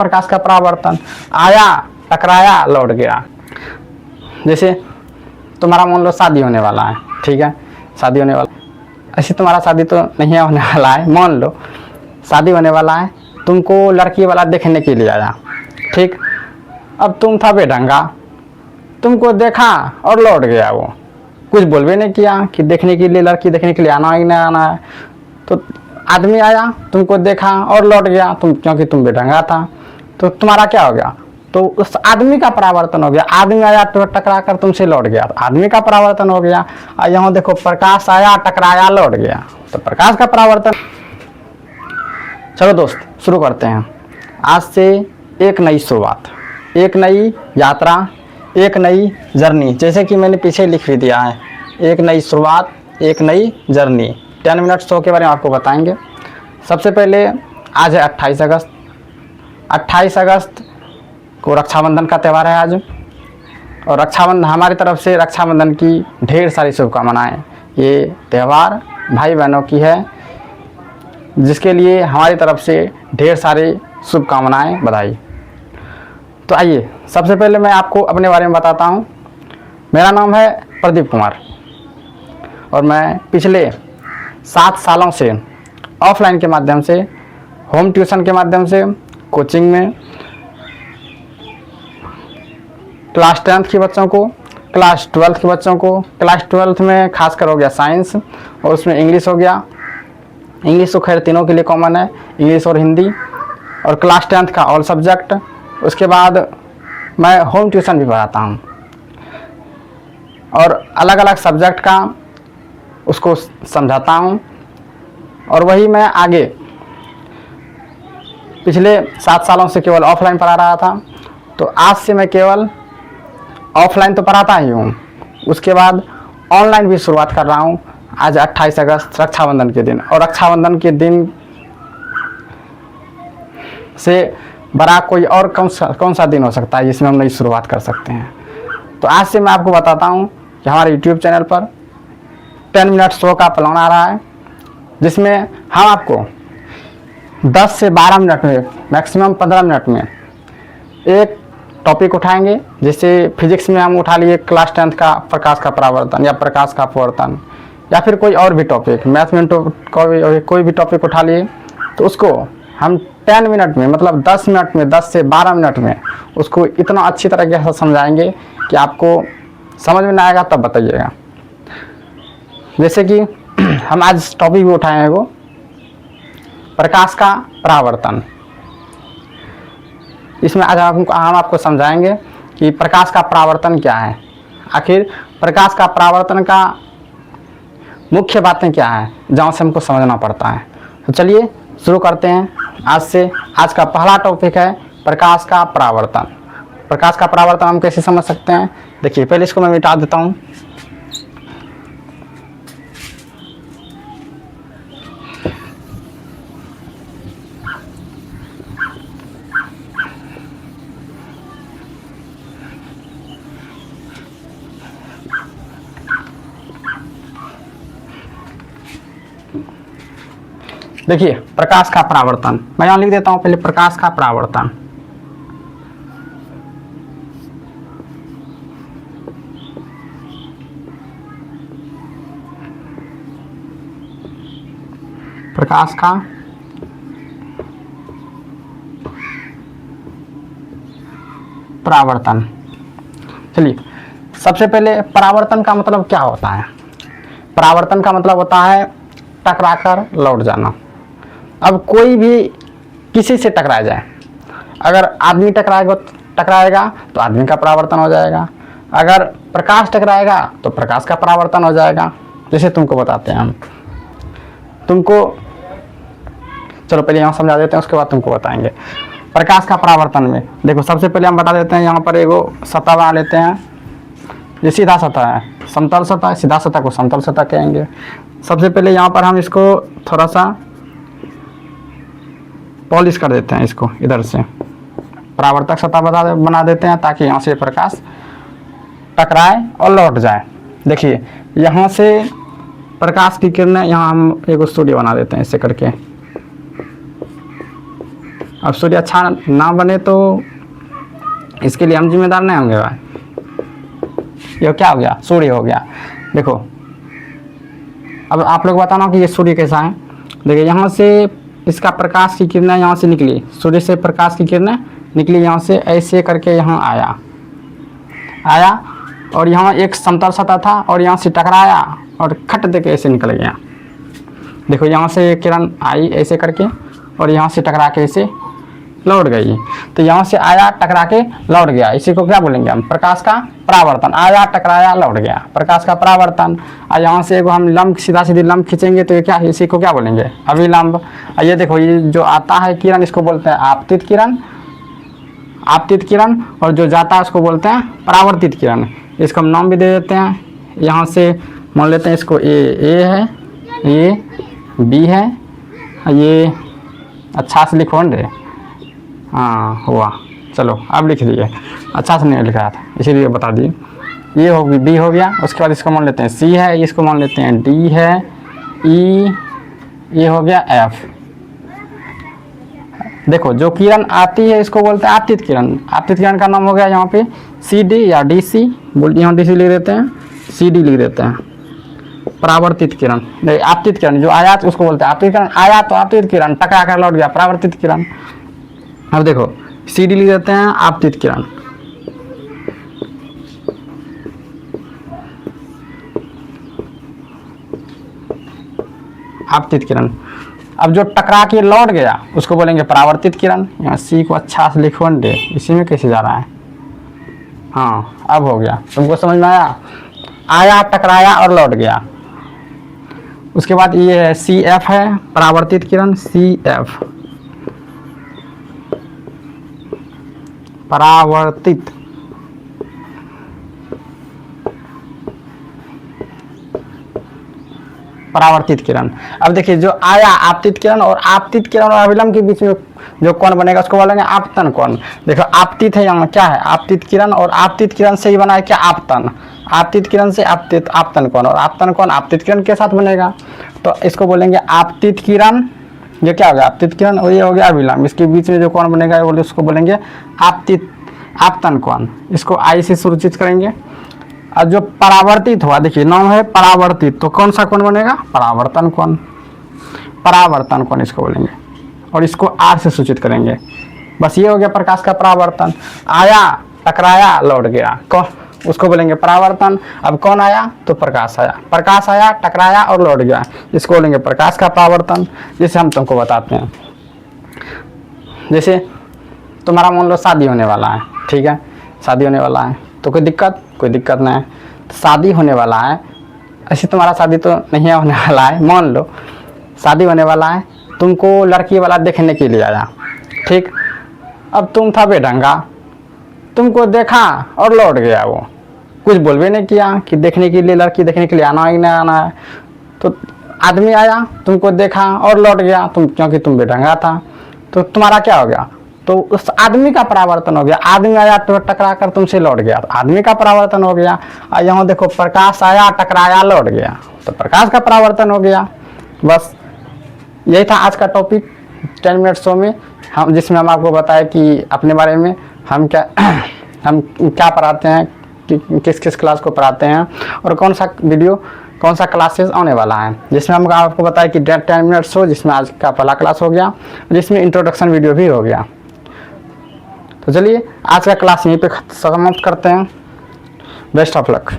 प्रकाश का परावर्तन, आया, टकराया, लौट गया। जैसे तुम्हारा मान लो शादी होने वाला है, ठीक है, शादी होने वाला, ऐसे तुम्हारा शादी तो नहीं होने वाला है, मान लो शादी होने वाला है, तुमको लड़की वाला देखने के लिए आया, ठीक। अब तुम था बेढंगा, तुमको देखा और लौट गया, वो कुछ बोल भी नहीं किया कि देखने के लिए, लड़की देखने के लिए आना है कि नहीं आना है। तो आदमी आया, तुमको देखा और लौट गया, तुम क्योंकि तुम बेढंगा था, तो तुम्हारा क्या हो गया, तो उस आदमी का परावर्तन हो गया। आदमी आया तो टकरा कर तुमसे लौट गया, तो आदमी का परावर्तन हो गया। और यहाँ देखो प्रकाश आया, टकराया, लौट गया, तो प्रकाश का परावर्तन। चलो दोस्त शुरू करते हैं। आज से एक नई शुरुआत, एक नई यात्रा, एक नई जर्नी, जैसे कि मैंने पीछे लिख भी दिया है, एक नई शुरुआत, एक नई जर्नी। 10 मिनट शो के बारे में आपको बताएंगे। सबसे पहले आज है 28 अगस्त। 28 अगस्त को रक्षाबंधन का त्यौहार है आज, और रक्षाबंधन हमारी तरफ से रक्षाबंधन की ढेर सारी शुभकामनाएं। ये त्यौहार भाई बहनों की है, जिसके लिए हमारी तरफ से ढेर सारी शुभकामनाएं, बधाई। तो आइए सबसे पहले मैं आपको अपने बारे में बताता हूँ। मेरा नाम है प्रदीप कुमार, और मैं पिछले 7 सालों से ऑफलाइन के माध्यम से, होम ट्यूशन के माध्यम से, कोचिंग में क्लास 10th के बच्चों को, क्लास 12th के बच्चों को, क्लास 12th में खासकर हो गया साइंस, और उसमें इंग्लिश हो गया। इंग्लिश तो खैर तीनों के लिए कॉमन है, इंग्लिश और हिंदी, और क्लास 10th का ऑल सब्जेक्ट। उसके बाद मैं होम ट्यूशन भी पढ़ाता हूँ, और अलग अलग सब्जेक्ट का उसको समझाता हूँ। और वही मैं आगे पिछले 7 सालों से केवल ऑफलाइन पढ़ा रहा था, तो आज से मैं केवल ऑफलाइन तो पढ़ाता ही हूँ, उसके बाद ऑनलाइन भी शुरुआत कर रहा हूँ। आज 28 अगस्त रक्षाबंधन के दिन, और रक्षाबंधन के दिन से बड़ा कोई और कौन सा दिन हो सकता है जिसमें हम नई शुरुआत कर सकते हैं। तो आज से मैं आपको बताता हूँ कि हमारे यूट्यूब चैनल पर 10 मिनट शो का प्लान आ रहा है, जिसमें हम आपको 10 से 12 मिनट में, मैक्सिमम 15 मिनट में एक टॉपिक उठाएंगे। जैसे फिजिक्स में हम उठा लिए क्लास 10th का प्रकाश का परावर्तन या प्रकाश का अपवर्तन, या फिर कोई और भी टॉपिक, मैथ में कोई भी टॉपिक उठा लिए, तो उसको हम 10 मिनट में, मतलब 10 मिनट में, 10 से 12 मिनट में उसको इतना अच्छी तरीके से समझाएंगे कि आपको समझ में ना आएगा तब बताइएगा। जैसे कि हम आज टॉपिक भी उठाए हैं वो प्रकाश का परावर्तन। इसमें आज हम आपको समझाएंगे कि प्रकाश का परावर्तन क्या है, आखिर प्रकाश का परावर्तन का मुख्य बातें क्या है, जहाँ से हमको समझना पड़ता है। तो चलिए शुरू करते हैं आज से। आज का पहला टॉपिक है प्रकाश का परावर्तन। प्रकाश का परावर्तन हम कैसे समझ सकते हैं, देखिए पहले इसको मैं मिटा देता हूँ। देखिए प्रकाश का परावर्तन, मैं यहाँ लिख देता हूँ पहले प्रकाश का परावर्तन। प्रकाश का परावर्तन। चलिए सबसे पहले परावर्तन का मतलब क्या होता है। परावर्तन का मतलब होता है टकराकर लौट जाना। अब कोई भी किसी से टकरा जाए, अगर आदमी टकराएगा तो आदमी का परावर्तन हो जाएगा, अगर प्रकाश टकराएगा तो प्रकाश का परावर्तन हो जाएगा। जैसे तुमको बताते हैं हम, तुमको चलो पहले यहाँ समझा देते हैं, उसके बाद तुमको बताएंगे। प्रकाश का परावर्तन में देखो, सबसे पहले हम बता देते हैं, यहाँ पर एगो सतह बना लेते हैं। ये सीधा सतह है, समतल सतह, सीधा सतह को समतल सतह कहेंगे। सबसे पहले यहाँ पर हम इसको थोड़ा सा पॉलिश कर देते हैं, इसको इधर से परावर्तक सतह बना देते हैं, ताकि यहाँ से प्रकाश टकराए और लौट जाए। देखिए यहाँ से प्रकाश की किरणें, यहाँ हम एक स्टूडियो बना देते हैं इससे करके। अब सूर्य अच्छा ना बने तो इसके लिए हम जिम्मेदार नहीं होंगे भाई। ये क्या हो गया, सूर्य हो गया। देखो अब आप लोग बताना कि ये सूर्य कैसा है। देखिए यहाँ से इसका प्रकाश की किरणें यहाँ से निकली, सूर्य से प्रकाश की किरणें निकली यहाँ से, ऐसे करके यहाँ आया और यहाँ एक समतल सतह था और यहाँ से टकराया और खट दे के ऐसे निकल गया। देखो यहाँ से किरण आई ऐसे करके और यहाँ से टकरा के ऐसे लौट गई। तो यहाँ से आया टकरा के लौट गया, इसी को क्या बोलेंगे हम, प्रकाश का परावर्तन। आया टकराया लौट गया, प्रकाश का परावर्तन। और यहाँ से हम लंब सीधा सीधी लंब खींचेंगे तो ये क्या, इसी को क्या बोलेंगे, अभिलंब। ये देखो ये जो आता है किरण इसको बोलते हैं आपतित किरण, आपतित किरण, और जो जाता है उसको बोलते हैं परावर्तित किरण। इसको हम नाम भी दे देते हैं। यहाँ से मान लेते हैं इसको ए है, ये बी है, ये अच्छा से लिखो रे। हाँ हुआ, चलो अब लिख दिए, अच्छा से नहीं लिखा था इसीलिए बता दिए। ये हो गई बी हो गया। उसके बाद इसको मान लेते हैं सी है, इसको मान लेते हैं डी है, ई, ये हो गया एफ। देखो जो किरण आती है इसको बोलते हैं आपतित किरण। आपतित किरण का नाम हो गया यहाँ पे सी डी या डी सी, यहाँ डी सी लिख देते हैं, सी डी लिख देते हैं। परावर्तित किरण, आपतित किरण जो आया उसको बोलते हैं आपतित किरण। आया तो आपतित किरण, टकरा कर लौट गया परावर्तित किरण। अब देखो सी डी लिख देते हैं आपतित किरण। आपतित किरण। अब जो टकरा के लौट गया उसको बोलेंगे परावर्तित किरण। यहाँ सी को अच्छा से लिखो दे, इसी में कैसे जा रहा है। हाँ अब हो गया, तुमको समझ में आया। आया टकराया और लौट गया। उसके बाद ये है सी एफ है, परावर्तित किरण, सी एफ परावर्तित। परावर्तित किरण। अब देखिए जो आया आपतित किरण और आपतित किरण और अभिलंब के बीच में जो कोण बनेगा उसको बोलेंगे आपतन कोण। देखो आपतित है, यहाँ क्या है आपतित किरण, और आपतित किरण से ही बना है क्या आपतन। आपतित किरण से आपतित आपतन कोण, और आपतन कोण आपतित किरण के साथ बनेगा तो इसको बोलेंगे आपतित किरण। ये क्या हो गया आपतित किरण, और ये हो गया अभिलंब। इसके बीच में जो कोण बनेगा उसको बोलेंगे आपतित आपतन कोण। इसको आई से सूचित करेंगे। और जो परावर्तित हुआ, देखिए नाम है परावर्तित, तो कौन सा कोण बनेगा, परावर्तन कोण। परावर्तन कोण इसको बोलेंगे और इसको आर से सूचित करेंगे। बस ये हो गया प्रकाश का परावर्तन। आया टकराया लौट गया, कौन, उसको बोलेंगे परावर्तन। अब कौन आया तो प्रकाश आया, प्रकाश आया टकराया और लौट गया, इसको बोलेंगे प्रकाश का परावर्तन। जैसे हम तुमको बताते हैं, जैसे तुम्हारा मान लो शादी होने वाला है, ठीक है, शादी होने वाला है तो कोई दिक्कत नहीं है। तो शादी होने वाला है, ऐसे तुम्हारा शादी तो नहीं होने वाला है, मान लो शादी होने वाला है, तुमको लड़की वाला देखने के लिए आया, ठीक। अब तुम था बेढंगा, तुमको देखा और लौट गया, वो कुछ बोल भी नहीं किया कि देखने के लिए, लड़की देखने के लिए आना है कि नहीं आना है। तो आदमी आया, तुमको देखा और लौट गया, क्योंकि तुम बेढंगा था, तो तुम्हारा क्या हो गया, तो उस आदमी का परावर्तन हो गया। आदमी आया तो टकरा कर तुमसे लौट गया, तो आदमी का परावर्तन हो गया। और यहाँ देखो प्रकाश आया टकराया लौट गया, तो प्रकाश का परावर्तन हो गया। बस यही था आज का टॉपिक 10 मिनट शो में, हम जिसमें हम आपको बताया कि अपने बारे में हम क्या पढ़ाते हैं, कि किस किस क्लास को पढ़ाते हैं और कौन सा वीडियो कौन सा क्लासेस आने वाला है। जिसमें हम आपको बताया कि 10 मिनट शो, जिसमें आज का पहला क्लास हो गया, जिसमें इंट्रोडक्शन वीडियो भी हो गया। तो चलिए आज का क्लास यहीं पे समाप्त करते हैं। Best of luck.